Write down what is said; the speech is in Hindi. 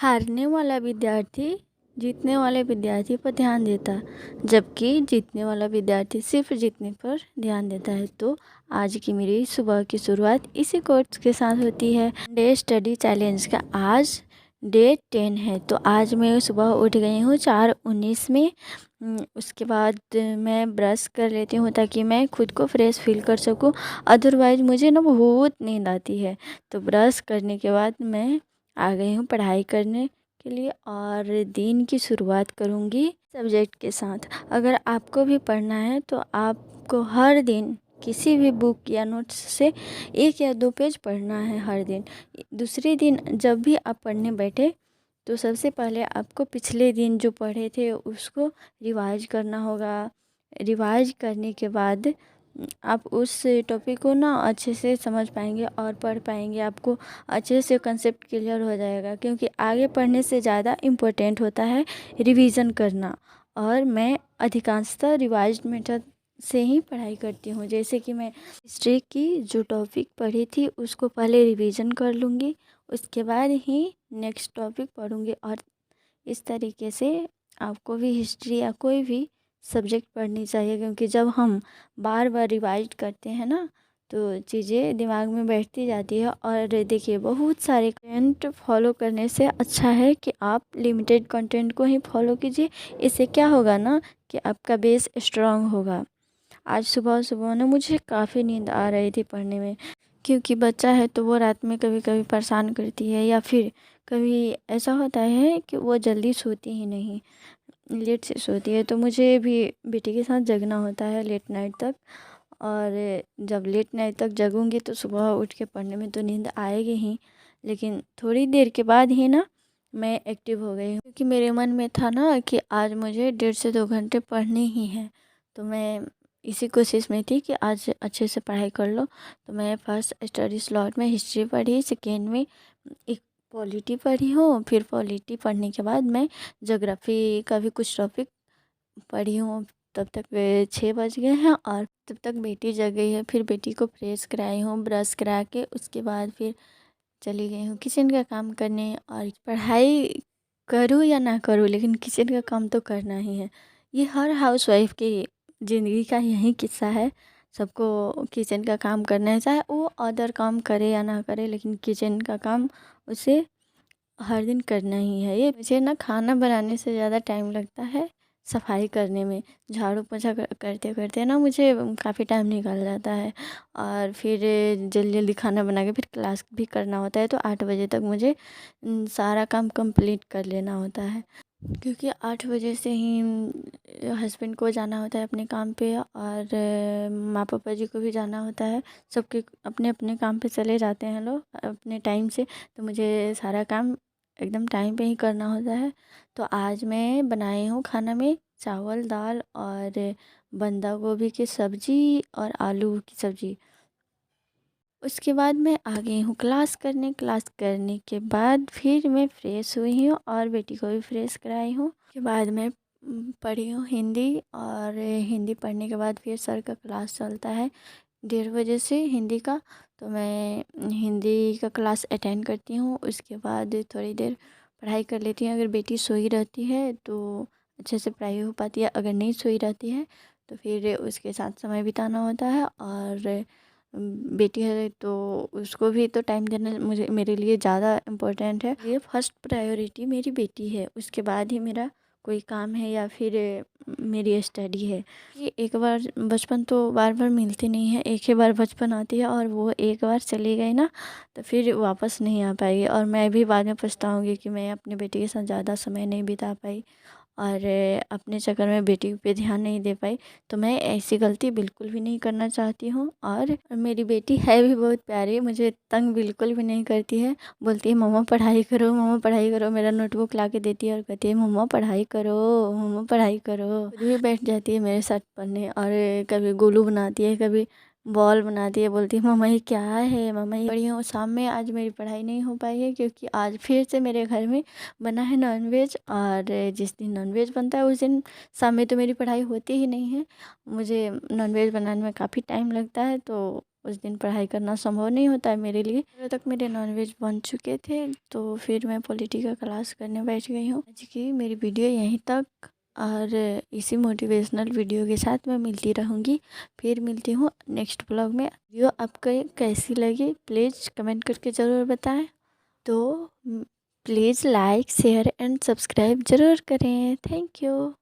हारने वाला विद्यार्थी जीतने वाले विद्यार्थी पर ध्यान देता, जबकि जीतने वाला विद्यार्थी सिर्फ जीतने पर ध्यान देता है। तो आज की मेरी सुबह की शुरुआत इसी कोट्स के साथ होती है। डे स्टडी चैलेंज का आज डे 10 है। तो आज मैं सुबह उठ गई हूँ 4:19 में। उसके बाद मैं ब्रश कर लेती हूँ ताकि मैं खुद को फ्रेश फील कर सकूँ। अदरवाइज़ मुझे ना बहुत नींद आती है। तो ब्रश करने के बाद मैं आ गई हूँ पढ़ाई करने के लिए और दिन की शुरुआत करूँगी सब्जेक्ट के साथ। अगर आपको भी पढ़ना है तो आपको हर दिन किसी भी बुक या नोट्स से 1 या 2 पेज पढ़ना है हर दिन। दूसरे दिन जब भी आप पढ़ने बैठे तो सबसे पहले आपको पिछले दिन जो पढ़े थे उसको रिवाइज करना होगा। रिवाइज करने के बाद आप उस टॉपिक को ना अच्छे से समझ पाएंगे और पढ़ पाएंगे। आपको अच्छे से कंसेप्ट क्लियर हो जाएगा, क्योंकि आगे पढ़ने से ज़्यादा इम्पोर्टेंट होता है रिवीजन करना। और मैं अधिकांशतः रिवाइज्ड मेथड से ही पढ़ाई करती हूँ। जैसे कि मैं हिस्ट्री की जो टॉपिक पढ़ी थी उसको पहले रिवीजन कर लूँगी, उसके बाद ही नेक्स्ट टॉपिक पढ़ूँगी। और इस तरीके से आपको भी हिस्ट्री या कोई भी सब्जेक्ट पढ़नी चाहिए, क्योंकि जब हम बार बार रिवाइज करते हैं ना तो चीज़ें दिमाग में बैठती जाती है। और देखिए, बहुत सारे कंटेंट फॉलो करने से अच्छा है कि आप लिमिटेड कंटेंट को ही फॉलो कीजिए। इससे क्या होगा ना कि आपका बेस स्ट्रांग होगा। आज सुबह सुबह ना मुझे काफ़ी नींद आ रही थी पढ़ने में, क्योंकि बच्चा है तो वो रात में कभी कभी परेशान करती है, या फिर कभी ऐसा होता है कि वो जल्दी सोती ही नहीं, लेट से सोती है। तो मुझे भी बेटी के साथ जगना होता है लेट नाइट तक। और जब लेट नाइट तक जगूंगी तो सुबह उठ के पढ़ने में तो नींद आएगी ही, लेकिन थोड़ी देर के बाद ही ना मैं एक्टिव हो गई हूँ, क्योंकि मेरे मन में था ना कि आज मुझे 1.5 से 2 घंटे पढ़ने ही हैं। तो मैं इसी कोशिश में थी कि आज अच्छे से पढ़ाई कर लो। तो मैं फर्स्ट स्टडी स्लॉट में हिस्ट्री पढ़ी, सेकेंड में एक पॉलिटी पढ़ी हूँ, फिर पॉलिटी पढ़ने के बाद मैं ज्योग्राफी का भी कुछ टॉपिक पढ़ी हूँ। तब तक 6 बज गए हैं और तब तक बेटी जग गई है। फिर बेटी को प्रेस कराई हूँ, ब्रश करा के उसके बाद फिर चली गई हूँ किचन का काम करने। और पढ़ाई करूँ या ना करूँ, लेकिन किचन का काम तो करना ही है। ये हर हाउसवाइफ की ज़िंदगी का यही किस्सा है। सबको किचन का काम करना है, चाहे वो अदर काम करे या ना करे, लेकिन किचन का काम उसे हर दिन करना ही है। ये मुझे ना खाना बनाने से ज़्यादा टाइम लगता है सफाई करने में। झाड़ू पोछा करते करते ना मुझे काफ़ी टाइम निकल जाता है। और फिर जल्दी जल्दी खाना बना के फिर क्लास भी करना होता है, तो 8 बजे तक मुझे सारा काम कंप्लीट कर लेना होता है, क्योंकि 8 बजे से ही हस्बैंड को जाना होता है अपने काम पे, और माँ पापा जी को भी जाना होता है। सबके अपने अपने काम पे चले जाते हैं लोग अपने टाइम से। तो मुझे सारा काम एकदम टाइम पे ही करना होता है। तो आज मैं बनाई हूँ खाना में चावल, दाल और बंदा गोभी की सब्ज़ी और आलू की सब्ज़ी। उसके बाद मैं आ गई हूँ क्लास करने। क्लास करने के बाद फिर मैं फ़्रेश हुई हूँ और बेटी को भी फ्रेश कराई हूँ। उसके बाद मैं पढ़ी हूँ हिंदी, और हिंदी पढ़ने के बाद फिर सर का क्लास चलता है 1:30 बजे से हिंदी का। तो मैं हिंदी का क्लास अटेंड करती हूँ। उसके बाद थोड़ी देर पढ़ाई कर लेती हूँ। अगर बेटी सोई रहती है तो अच्छे से पढ़ाई हो पाती है, अगर नहीं सोई रहती है तो फिर उसके साथ समय बिताना होता है। और बेटी है तो उसको भी तो टाइम देना मुझे मेरे लिए ज़्यादा इम्पोर्टेंट है। ये फर्स्ट प्रायोरिटी मेरी बेटी है, उसके बाद ही मेरा कोई काम है या फिर मेरी स्टडी है। ये एक बार बचपन तो बार बार मिलती नहीं है, एक ही बार बचपन आती है, और वो एक बार चली गई ना तो फिर वापस नहीं आ पाएगी। और मैं भी बाद में पछताऊँगी कि मैं अपने बेटी के साथ ज़्यादा समय नहीं बिता पाई और अपने चक्कर में बेटी पे ध्यान नहीं दे पाई। तो मैं ऐसी गलती बिल्कुल भी नहीं करना चाहती हूँ। और मेरी बेटी है भी बहुत प्यारी, मुझे तंग बिल्कुल भी नहीं करती है। बोलती है मम्मा पढ़ाई करो, मम्मा पढ़ाई करो। मेरा नोटबुक ला के देती है और कहती है मम्मा पढ़ाई करो, मम्मा पढ़ाई करो। खुद भी बैठ जाती है मेरे साथ पढ़ने, और कभी गोलू बनाती है, कभी बॉल बना दिए, बोलती है मम्मा ये क्या है, मम्मा ये पढ़ी हूँ। शाम में आज मेरी पढ़ाई नहीं हो पाई है क्योंकि आज फिर से मेरे घर में बना है नॉनवेज, और जिस दिन नॉनवेज बनता है उस दिन शाम में तो मेरी पढ़ाई होती ही नहीं है। मुझे नॉनवेज बनाने में काफ़ी टाइम लगता है, तो उस दिन पढ़ाई करना संभव नहीं होता है मेरे लिए। अभी तक मेरे नॉनवेज बन चुके थे, तो फिर मैं पॉलिटी का क्लास करने बैठ गई हूँ। आज की मेरी वीडियो यहीं तक, और इसी मोटिवेशनल वीडियो के साथ मैं मिलती रहूँगी। फिर मिलती हूँ नेक्स्ट ब्लॉग में। वीडियो आपको कैसी लगी प्लीज़ कमेंट करके ज़रूर बताएं। तो please like share and subscribe ज़रूर करें। Thank you.